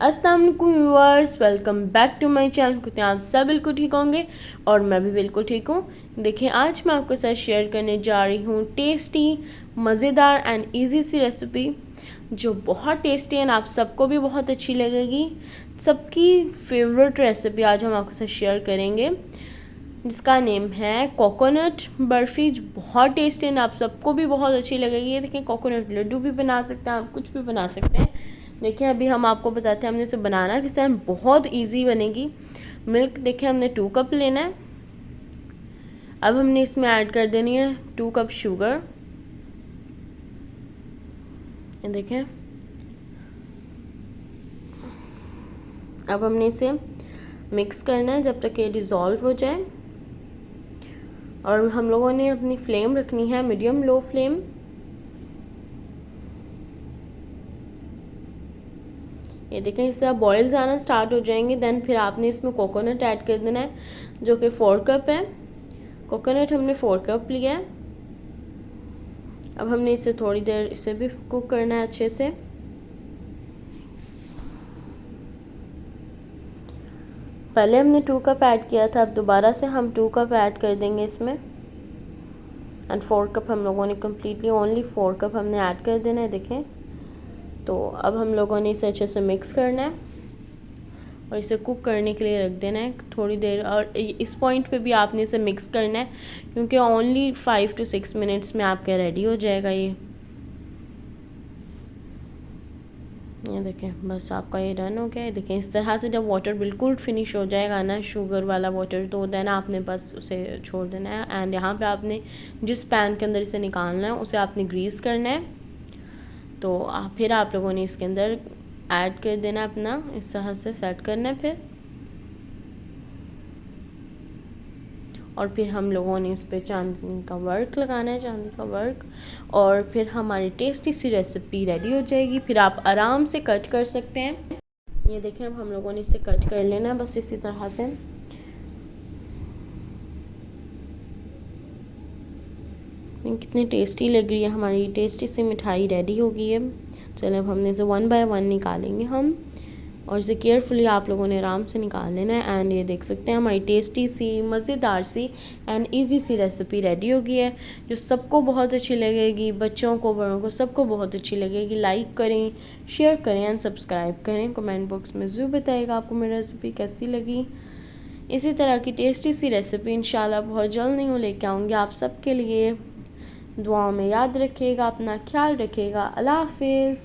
अस्सलाम वालेकुम viewers, welcome back to my channel. कहते हैं आप सब बिल्कुल ठीक होंगे और मैं भी बिल्कुल ठीक हूँ। देखिए आज मैं आपके साथ शेयर करने जा रही हूँ टेस्टी, मज़ेदार एंड इजी सी रेसिपी जो बहुत टेस्टी एंड आप सबको भी बहुत अच्छी लगेगी। सबकी फेवरेट रेसिपी आज हम आपके साथ शेयर करेंगे जिसका नेम है कोकोनट बर्फ़ी, जो बहुत टेस्टी एंड आप सबको भी बहुत अच्छी लगेगी। ये देखिए कोकोनट लड्डू भी बना सकते हैं, आप कुछ भी बना सकते हैं। देखिए अभी हम आपको बताते हैं हमने इसे बनाना किसे, हम बहुत इजी बनेगी। मिल्क देखिए हमने 2 कप लेना है। अब हमने इसमें ऐड कर देनी है 2 कप शुगर। ये देखिए अब हमने इसे मिक्स करना है जब तक ये डिज़ोल्व हो जाए। और हम लोगों ने अपनी फ्लेम रखनी है मीडियम लो फ्लेम। ये देखें इससे आप बॉयल्स आना स्टार्ट हो जाएंगे। देन फिर आपने इसमें कोकोनट ऐड कर देना है जो कि 4 कप है। कोकोनट हमने 4 कप लिया है। अब हमने इसे थोड़ी देर इसे भी कुक करना है अच्छे से। पहले हमने 2 कप ऐड किया था, अब दोबारा से हम 2 कप ऐड कर देंगे इसमें। एंड 4 कप हम लोगों ने कम्प्लीटली ओनली 4 कप हमने ऐड कर देना है। देखें तो अब हम लोगों ने इसे अच्छे से मिक्स करना है और इसे कुक करने के लिए रख देना है थोड़ी देर। और इस पॉइंट पे भी आपने इसे मिक्स करना है क्योंकि ओनली 5 to 6 मिनट्स में आपका रेडी हो जाएगा ये देखें बस आपका ये डन हो गया है। देखें इस तरह से जब वाटर बिल्कुल फिनिश हो जाएगा ना, शुगर वाला वाटर, तो देन आपने बस उसे छोड़ देना है। एंड यहाँ पे आपने जिस पैन के अंदर इसे निकालना है उसे आपने ग्रीस करना है। तो फिर आप लोगों ने इसके अंदर ऐड कर देना, अपना इस तरह से सेट करना है फिर। और फिर हम लोगों ने इस पर चांदनी का वर्क लगाना है, चांदी का वर्क। और फिर हमारी टेस्टी सी रेसिपी रेडी हो जाएगी। फिर आप आराम से कट कर सकते हैं। ये देखें अब हम लोगों ने इसे कट कर लेना है बस इसी तरह से। कितनी टेस्टी लग रही है, हमारी टेस्टी सी मिठाई रेडी हो गई है। चलिए अब हमने इसे 1 बाय 1 निकालेंगे हम, और इसे केयरफुली आप लोगों ने आराम से निकाल लेना है। एंड ये देख सकते हैं हमारी टेस्टी सी, मज़ेदार सी एंड इजी सी रेसिपी रेडी हो गई है जो सबको बहुत अच्छी लगेगी। बच्चों को, बड़ों को, सबको बहुत अच्छी लगेगी। लाइक करें, शेयर करें एंड सब्सक्राइब करें। कमेंट बॉक्स में ज़रूर बताइएगा आपको मेरी रेसिपी कैसी लगी। इसी तरह की टेस्टी सी रेसिपी इंशाल्लाह बहुत जल्द नहीं लेके आऊँगी आप सबके लिए। दुआओं में याद रखिएगा, अपना ख्याल रखिएगा। अल्लाह हाफिज़।